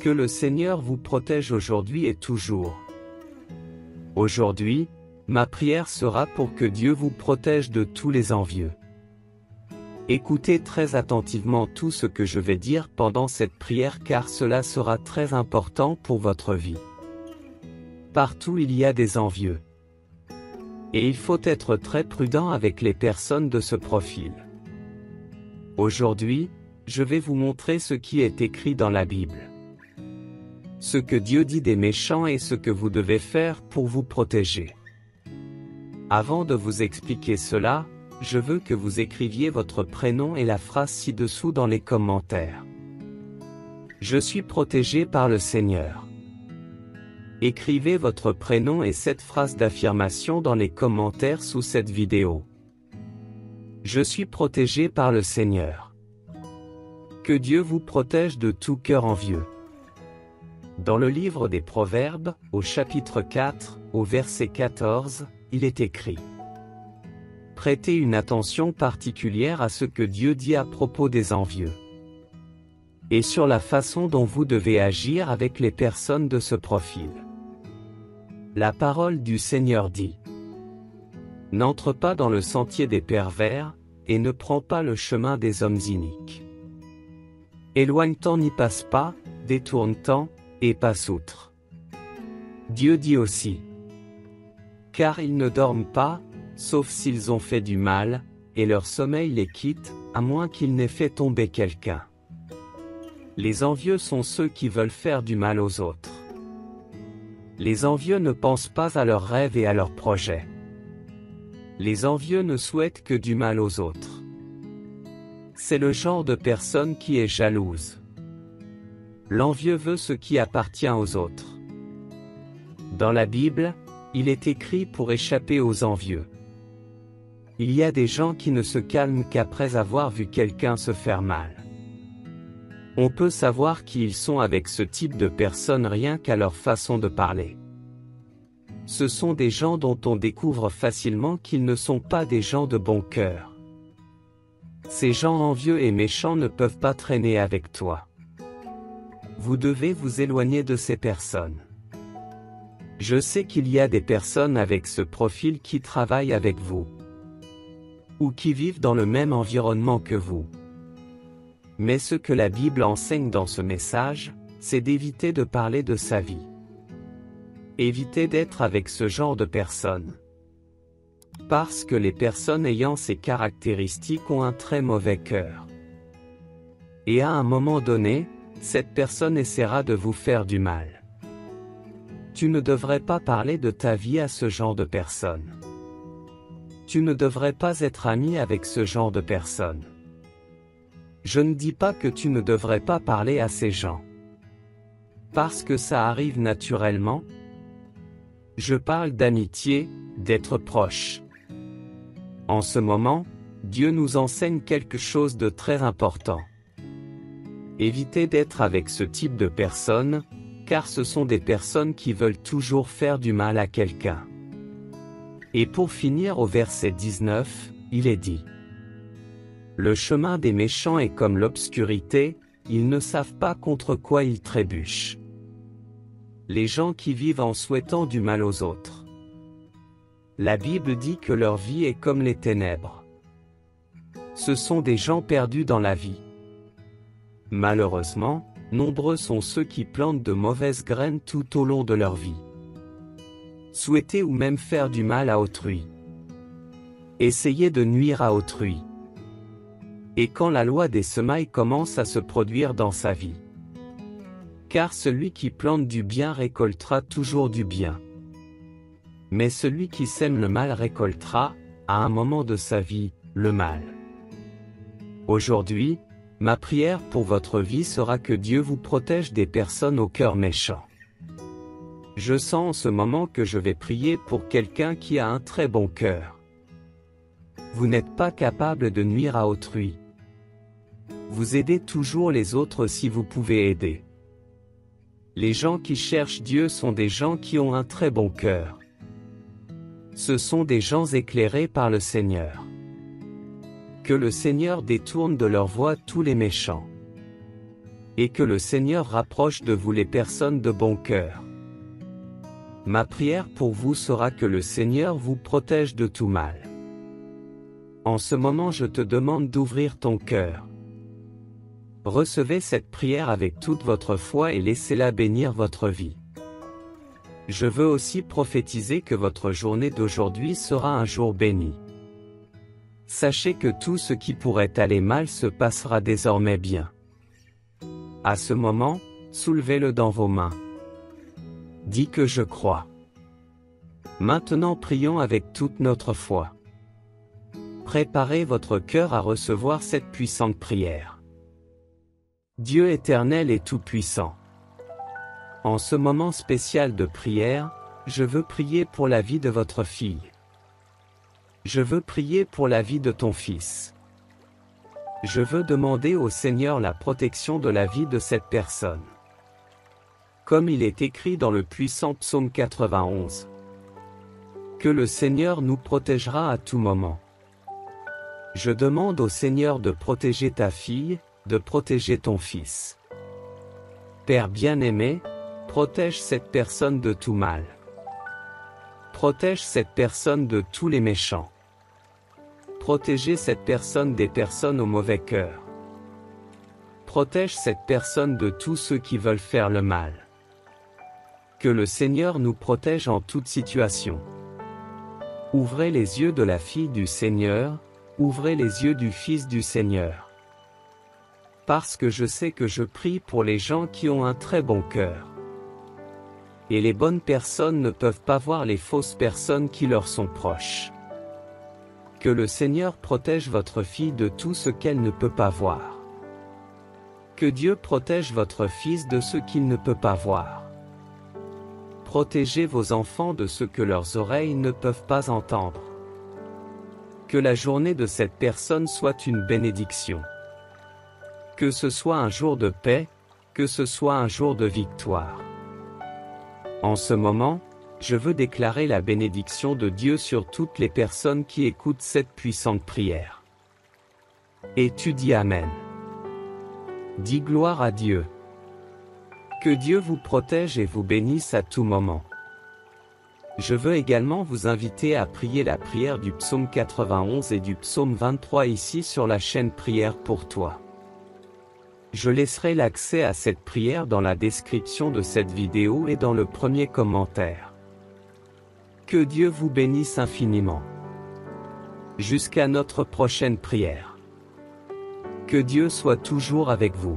Que le Seigneur vous protège aujourd'hui et toujours. Aujourd'hui, ma prière sera pour que Dieu vous protège de tous les envieux. Écoutez très attentivement tout ce que je vais dire pendant cette prière car cela sera très important pour votre vie. Partout il y a des envieux. Et il faut être très prudent avec les personnes de ce profil. Aujourd'hui, je vais vous montrer ce qui est écrit dans la Bible. Ce que Dieu dit des méchants et ce que vous devez faire pour vous protéger. Avant de vous expliquer cela, je veux que vous écriviez votre prénom et la phrase ci-dessous dans les commentaires. Je suis protégé par le Seigneur. Écrivez votre prénom et cette phrase d'affirmation dans les commentaires sous cette vidéo. Je suis protégé par le Seigneur. Que Dieu vous protège de tout cœur envieux. Dans le livre des Proverbes, au chapitre 4, au verset 14, il est écrit: Prêtez une attention particulière à ce que Dieu dit à propos des envieux. Et sur la façon dont vous devez agir avec les personnes de ce profil. La parole du Seigneur dit: N'entre pas dans le sentier des pervers, et ne prends pas le chemin des hommes iniques. Éloigne-t'en, n'y passe pas, détourne-t'en, et passe outre. Dieu dit aussi: Car ils ne dorment pas, sauf s'ils ont fait du mal, et leur sommeil les quitte, à moins qu'ils n'aient fait tomber quelqu'un. Les envieux sont ceux qui veulent faire du mal aux autres. Les envieux ne pensent pas à leurs rêves et à leurs projets. Les envieux ne souhaitent que du mal aux autres. C'est le genre de personne qui est jalouse. L'envieux veut ce qui appartient aux autres. Dans la Bible, il est écrit pour échapper aux envieux. Il y a des gens qui ne se calment qu'après avoir vu quelqu'un se faire mal. On peut savoir qui ils sont avec ce type de personnes rien qu'à leur façon de parler. Ce sont des gens dont on découvre facilement qu'ils ne sont pas des gens de bon cœur. Ces gens envieux et méchants ne peuvent pas traîner avec toi. Vous devez vous éloigner de ces personnes. Je sais qu'il y a des personnes avec ce profil qui travaillent avec vous. Ou qui vivent dans le même environnement que vous. Mais ce que la Bible enseigne dans ce message, c'est d'éviter de parler de sa vie. Évitez d'être avec ce genre de personnes. Parce que les personnes ayant ces caractéristiques ont un très mauvais cœur. Et à un moment donné, cette personne essaiera de vous faire du mal. Tu ne devrais pas parler de ta vie à ce genre de personnes. Tu ne devrais pas être ami avec ce genre de personnes. Je ne dis pas que tu ne devrais pas parler à ces gens. Parce que ça arrive naturellement. Je parle d'amitié, d'être proche. En ce moment, Dieu nous enseigne quelque chose de très important. Évitez d'être avec ce type de personnes, car ce sont des personnes qui veulent toujours faire du mal à quelqu'un. Et pour finir au verset 19, il est dit: Le chemin des méchants est comme l'obscurité, ils ne savent pas contre quoi ils trébuchent. Les gens qui vivent en souhaitant du mal aux autres. La Bible dit que leur vie est comme les ténèbres. Ce sont des gens perdus dans la vie. Malheureusement, nombreux sont ceux qui plantent de mauvaises graines tout au long de leur vie. Souhaiter ou même faire du mal à autrui. Essayer de nuire à autrui. Et quand la loi des semailles commence à se produire dans sa vie. Car celui qui plante du bien récoltera toujours du bien. Mais celui qui sème le mal récoltera, à un moment de sa vie, le mal. Aujourd'hui, ma prière pour votre vie sera que Dieu vous protège des personnes au cœur méchant. Je sens en ce moment que je vais prier pour quelqu'un qui a un très bon cœur. Vous n'êtes pas capable de nuire à autrui. Vous aidez toujours les autres si vous pouvez aider. Les gens qui cherchent Dieu sont des gens qui ont un très bon cœur. Ce sont des gens éclairés par le Seigneur. Que le Seigneur détourne de leur voie tous les méchants. et que le Seigneur rapproche de vous les personnes de bon cœur. Ma prière pour vous sera que le Seigneur vous protège de tout mal. En ce moment je te demande d'ouvrir ton cœur. Recevez cette prière avec toute votre foi et laissez-la bénir votre vie. Je veux aussi prophétiser que votre journée d'aujourd'hui sera un jour béni. Sachez que tout ce qui pourrait aller mal se passera désormais bien. À ce moment, soulevez-le dans vos mains. Dis que je crois. Maintenant prions avec toute notre foi. Préparez votre cœur à recevoir cette puissante prière. Dieu éternel et tout-puissant. En ce moment spécial de prière, je veux prier pour la vie de votre fille. Je veux prier pour la vie de ton fils. Je veux demander au Seigneur la protection de la vie de cette personne. Comme il est écrit dans le puissant psaume 91. Que le Seigneur nous protégera à tout moment. Je demande au Seigneur de protéger ta fille, de protéger ton fils. Père bien-aimé, protège cette personne de tout mal. Protège cette personne de tous les méchants. Protégez cette personne des personnes au mauvais cœur. Protège cette personne de tous ceux qui veulent faire le mal. Que le Seigneur nous protège en toute situation. Ouvrez les yeux de la fille du Seigneur, ouvrez les yeux du Fils du Seigneur. Parce que je sais que je prie pour les gens qui ont un très bon cœur. Et les bonnes personnes ne peuvent pas voir les fausses personnes qui leur sont proches. Que le Seigneur protège votre fille de tout ce qu'elle ne peut pas voir. Que Dieu protège votre fils de ce qu'il ne peut pas voir. Protégez vos enfants de ce que leurs oreilles ne peuvent pas entendre. Que la journée de cette personne soit une bénédiction. Que ce soit un jour de paix, que ce soit un jour de victoire. En ce moment, je veux déclarer la bénédiction de Dieu sur toutes les personnes qui écoutent cette puissante prière. Et tu dis Amen. Dis gloire à Dieu. Que Dieu vous protège et vous bénisse à tout moment. Je veux également vous inviter à prier la prière du psaume 91 et du psaume 23 ici sur la chaîne Prière pour toi. Je laisserai l'accès à cette prière dans la description de cette vidéo et dans le premier commentaire. Que Dieu vous bénisse infiniment. Jusqu'à notre prochaine prière. Que Dieu soit toujours avec vous.